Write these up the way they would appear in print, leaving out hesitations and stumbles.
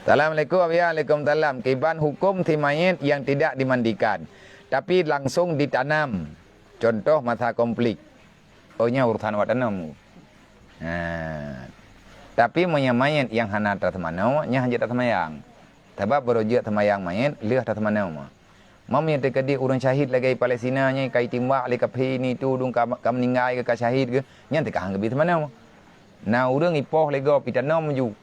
Assalamualaikum Waalaikumsalam. Kiban hukum ti mayit yang tidak dimandikan tapi langsung ditanam. Contoh masa konflik. Ohnya urusan awak tanam. Tapi mayit yang hana tertemanau nya hanya tertemayang. Sebab berujak temayang mayit liah tertemanau. Mami yang terkedi urang syahid lagi Palestina nya kai timbak le kapi ni tu dung ka meninggal ke syahid ke nya tekah gebi temanau. Nah urang ipoh lego pitanam ju.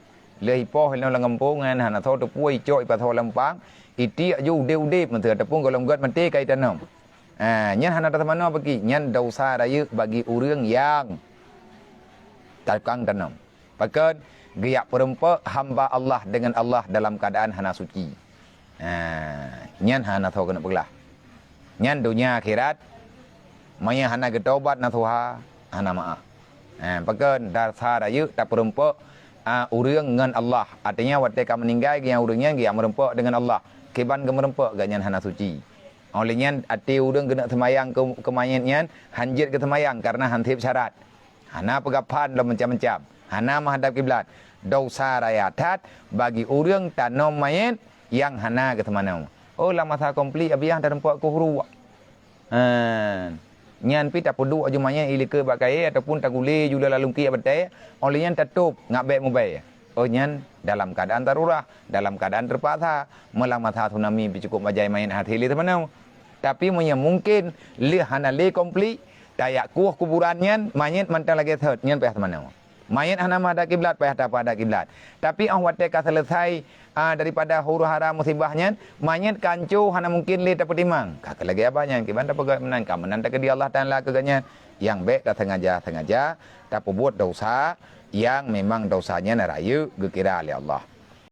Le ipoh le lang kampungan hana tho tu puai coi pa tho lampang iti ju de man teu tepung golong gat man te kai tanam. Nya hana tertemanau bagi nya dosa raya bagi urang yang takang tanam. Pakat giyak perempa hamba Allah dengan Allah dalam keadaan hana suci. Nyan hana tho kena belah. Nyan dunia akhirat maya hana getobat na Tuhan hana maaf. Pakat dasar raya tak perempa urang dengan Allah. Artinya waktu ka meninggal yang urangnya giyak merempa dengan Allah. Keban ke merempa gak nyan hana suci. Oleh nyan ati urang kena semayang ke mayit nyan hanjit ke semayang karena hantip syarat. Hana pegapan dan macam-macam. Hana menghadap kiblat. Dosa raya tat bagi urang tanam mayit yang hana ke temanau. Oh lah masa komplit abiah dah rempak ku huru. Nyan pi tak pedu ajumanya ilike bakai ataupun tak gule jula lalu ki abate. Oleh nyan tutup ngak baik mobai. Oh nyan dalam keadaan darurat, dalam keadaan terpaksa melang masa tsunami pi cukup bajai main hati li temanau. Tapi mungkin li hana li komplit dayak kuh kuburan nyan mayit mantang lagi third nyan peh temanau. Mayit hana menghadap kiblat payah tak pada kiblat. Tapi awak teka selesai daripada huru hara musibahnya, mayit kancu hana mungkin li dapat timang. Kak lagi abanya kiban tak pegat menang kamenan tak di Allah Taala keganya yang baik dah sengaja tak buat dosa yang memang dosanya narayu gekira oleh Allah.